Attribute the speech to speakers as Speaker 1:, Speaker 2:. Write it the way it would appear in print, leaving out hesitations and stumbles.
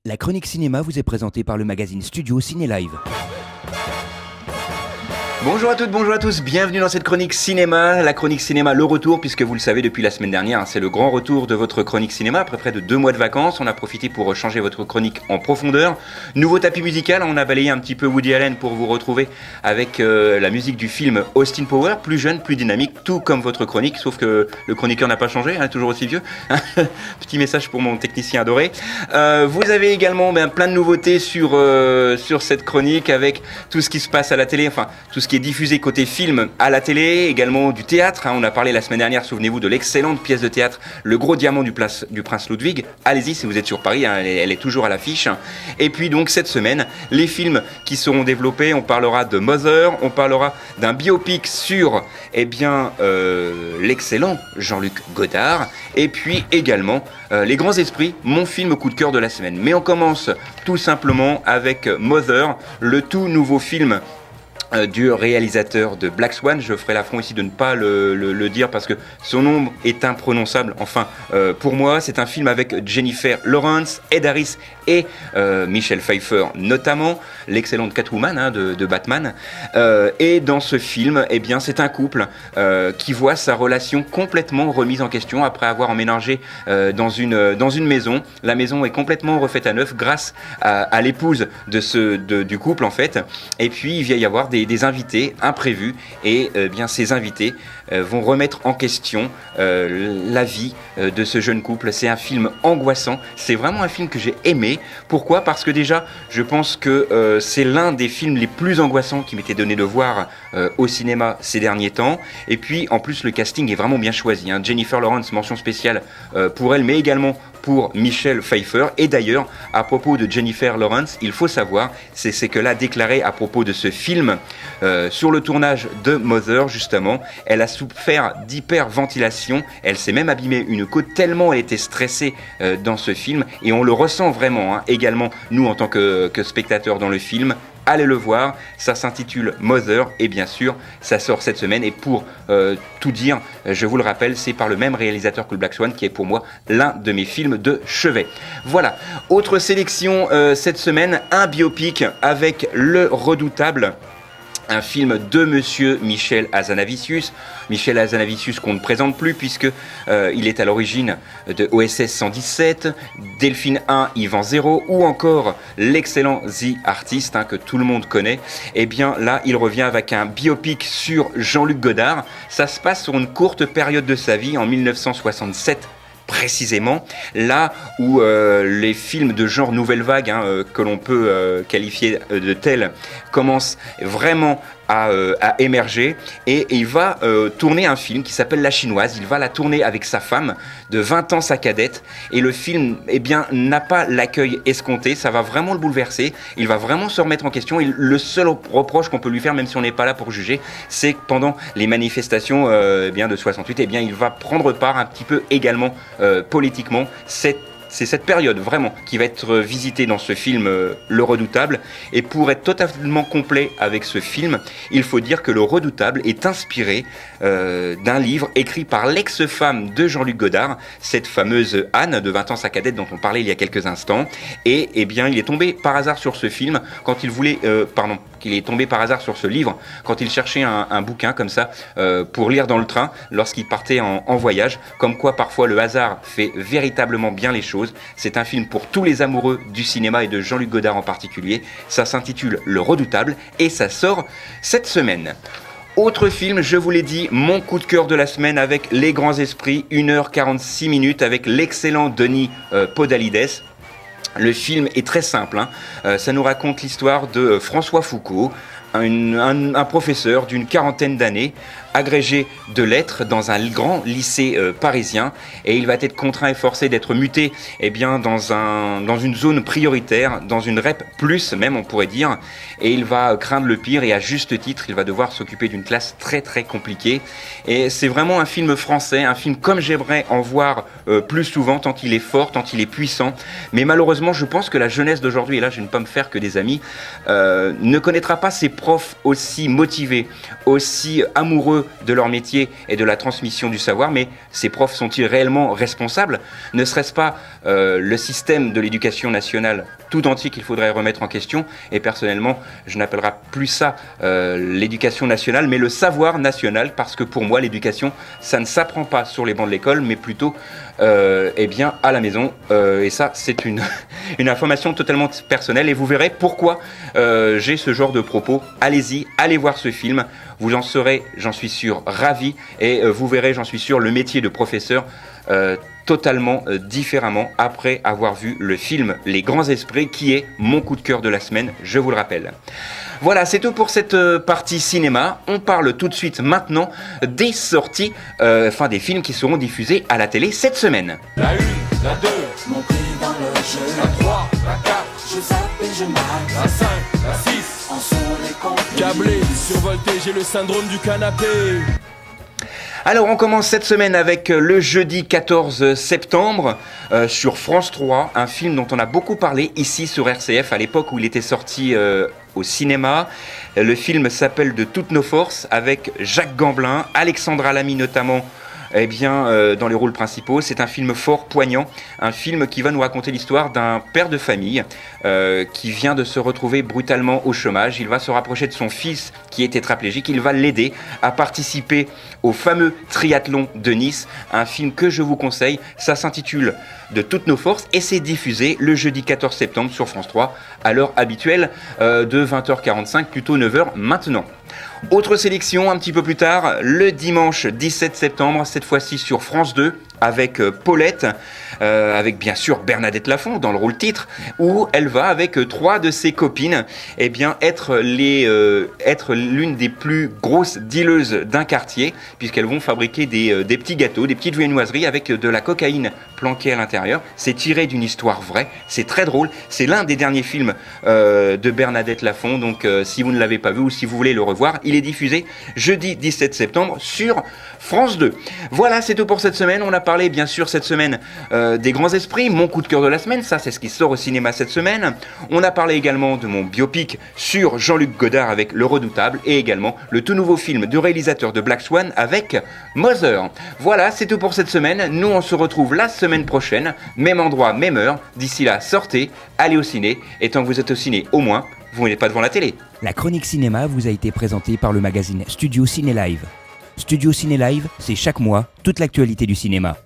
Speaker 1: La chronique cinéma vous est présentée par le magazine Studio Ciné Live.
Speaker 2: Bonjour à toutes, bonjour à tous, bienvenue dans cette chronique cinéma, la chronique cinéma le retour, puisque vous le savez depuis la semaine dernière, c'est le grand retour de votre chronique cinéma, après près de 2 mois de vacances, on a profité pour changer votre chronique en profondeur. Nouveau tapis musical, on a balayé un petit peu Woody Allen pour vous retrouver avec la musique du film Austin Powers, plus jeune, plus dynamique, tout comme votre chronique, sauf que le chroniqueur n'a pas changé, toujours aussi vieux. Petit message pour mon technicien adoré. Vous avez également plein de nouveautés sur cette chronique avec tout ce qui se passe à la télé, enfin tout ce qui est diffusé côté film à la télé, également du théâtre. On a parlé la semaine dernière, souvenez-vous, de l'excellente pièce de théâtre Le Gros Diamant du Prince Ludwig. Allez-y si vous êtes sur Paris, elle est toujours à l'affiche. Et puis donc cette semaine, les films qui seront développés, on parlera de Mother, on parlera d'un biopic sur l'excellent Jean-Luc Godard, et puis également Les Grands Esprits, mon film coup de cœur de la semaine. Mais on commence tout simplement avec Mother, le tout nouveau film du réalisateur de Black Swan. Je ferai l'affront ici de ne pas le dire parce que son nom est imprononçable. Enfin, pour moi, c'est un film avec Jennifer Lawrence, Ed Harris et Michelle Pfeiffer, notamment l'excellente Catwoman de Batman. Et dans ce film, c'est un couple qui voit sa relation complètement remise en question après avoir emménagé dans une maison. La maison est complètement refaite à neuf grâce à l'épouse du couple en fait. Et puis il va y avoir des invités imprévus et ces invités vont remettre en question la vie de ce jeune couple. C'est un film angoissant, c'est vraiment un film que j'ai aimé. Pourquoi ? Parce que déjà, je pense que c'est l'un des films les plus angoissants qui m'était donné de voir au cinéma ces derniers temps. Et puis en plus le casting est vraiment bien choisi. Jennifer Lawrence, mention spéciale pour elle, mais également pour Michelle Pfeiffer. Et d'ailleurs, à propos de Jennifer Lawrence, il faut savoir, c'est ce qu'elle a déclaré à propos de ce film, sur le tournage de Mother, justement, elle a souffert d'hyperventilation, elle s'est même abîmé une côte tellement elle était stressée dans ce film, et on le ressent vraiment, également, nous en tant que spectateurs dans le film. Allez le voir, ça s'intitule Mother et bien sûr ça sort cette semaine et pour tout dire, je vous le rappelle, c'est par le même réalisateur que le Black Swan qui est pour moi l'un de mes films de chevet. Voilà, autre sélection cette semaine, un biopic avec Le Redoutable. Un film de monsieur Michel Hazanavicius. Michel Hazanavicius qu'on ne présente plus puisque il est à l'origine de OSS 117, Delphine 1, Yvan 0 ou encore l'excellent The Artist que tout le monde connaît. Et bien là, il revient avec un biopic sur Jean-Luc Godard. Ça se passe sur une courte période de sa vie en 1967. Précisément, là où les films de genre nouvelle vague, que l'on peut qualifier de tels, commencent vraiment à émerger, et il va tourner un film qui s'appelle La Chinoise. Il va la tourner avec sa femme de 20 ans, sa cadette, et le film n'a pas l'accueil escompté. Ça va vraiment le bouleverser, il va vraiment se remettre en question, et le seul reproche qu'on peut lui faire, même si on n'est pas là pour juger, c'est que pendant les manifestations de 68, il va prendre part un petit peu également politiquement. C'est cette période vraiment qui va être visitée dans ce film Le Redoutable. Et pour être totalement complet avec ce film, il faut dire que Le Redoutable est inspiré d'un livre écrit par l'ex-femme de Jean-Luc Godard, cette fameuse Anne de 20 ans, sa cadette dont on parlait il y a quelques instants. Et il est tombé par hasard sur ce film quand il voulait... qu'il est tombé par hasard sur ce livre quand il cherchait un bouquin comme ça pour lire dans le train lorsqu'il partait en voyage. Comme quoi parfois le hasard fait véritablement bien les choses. C'est un film pour tous les amoureux du cinéma et de Jean-Luc Godard en particulier. Ça s'intitule Le Redoutable et ça sort cette semaine. Autre film, je vous l'ai dit, mon coup de cœur de la semaine avec Les Grands Esprits, 1h46 avec l'excellent Denis Podalides. Le film est très simple, ça nous raconte l'histoire de François Foucault, un professeur d'une quarantaine d'années, agrégé de lettres dans un grand lycée parisien, et il va être contraint et forcé d'être muté dans une zone prioritaire, dans une REP+, même on pourrait dire, et il va craindre le pire, et à juste titre, il va devoir s'occuper d'une classe très très compliquée. Et c'est vraiment un film français, un film comme j'aimerais en voir plus souvent, tant il est fort, tant il est puissant, mais malheureusement je pense que la jeunesse d'aujourd'hui, et là je ne vais pas me faire que des amis, ne connaîtra pas ses profs aussi motivés, aussi amoureux de leur métier et de la transmission du savoir, mais ces profs sont-ils réellement responsables? Ne serait-ce pas le système de l'éducation nationale tout entier qu'il faudrait remettre en question? Et personnellement, je n'appellerai plus ça l'éducation nationale, mais le savoir national, parce que pour moi, l'éducation, ça ne s'apprend pas sur les bancs de l'école, mais plutôt à la maison. Et ça, c'est une information totalement personnelle, et vous verrez pourquoi j'ai ce genre de propos. Allez-y, allez voir ce film, vous en serez, j'en suis sûr, ravis, et vous verrez, j'en suis sûr, le métier de professeur totalement différemment après avoir vu le film Les Grands Esprits, qui est mon coup de cœur de la semaine, je vous le rappelle. Voilà, c'est tout pour cette partie cinéma. On parle tout de suite maintenant des sorties, des films qui seront diffusés à la télé cette semaine.
Speaker 3: La 1, la 2, mon prix dans le jeu. La 3, la 4, je zappe et je marque. La 5, la 6, en sont les comptes. Câblé, survolté, j'ai le syndrome du canapé.
Speaker 2: Alors on commence cette semaine avec le jeudi 14 septembre sur France 3, un film dont on a beaucoup parlé ici sur RCF à l'époque où il était sorti au cinéma. Le film s'appelle De toutes nos forces, avec Jacques Gamblin, Alexandra Lamy notamment, dans les rôles principaux. C'est un film fort poignant, un film qui va nous raconter l'histoire d'un père de famille qui vient de se retrouver brutalement au chômage. Il va se rapprocher de son fils qui est tétraplégique, il va l'aider à participer au fameux triathlon de Nice, un film que je vous conseille. Ça s'intitule De toutes nos forces et c'est diffusé le jeudi 14 septembre sur France 3 à l'heure habituelle de 20h45, plutôt 9h maintenant. Autre sélection un petit peu plus tard, le dimanche 17 septembre, cette fois-ci sur France 2, avec Paulette, avec bien sûr Bernadette Lafont dans le rôle titre, où elle va avec 3 de ses copines être l'une des plus grosses dealeuses d'un quartier, puisqu'elles vont fabriquer des petits gâteaux, des petites viennoiseries avec de la cocaïne planquée à l'intérieur. C'est tiré d'une histoire vraie, c'est très drôle, c'est l'un des derniers films de Bernadette Lafont, donc si vous ne l'avez pas vu ou si vous voulez le revoir, il est diffusé jeudi 17 septembre sur France 2. Voilà, c'est tout pour cette semaine. On a parlé bien sûr cette semaine des Grands Esprits, mon coup de cœur de la semaine, ça c'est ce qui sort au cinéma cette semaine. On a parlé également de mon biopic sur Jean-Luc Godard avec Le Redoutable, et également le tout nouveau film du réalisateur de Black Swan avec Mother. Voilà, c'est tout pour cette semaine. Nous on se retrouve la semaine prochaine, même endroit, même heure. D'ici là, sortez, allez au ciné, et tant que vous êtes au ciné, au moins, vous n'êtes pas devant la télé.
Speaker 1: La chronique cinéma vous a été présentée par le magazine Studio Ciné Live. Studio Ciné Live, c'est chaque mois toute l'actualité du cinéma.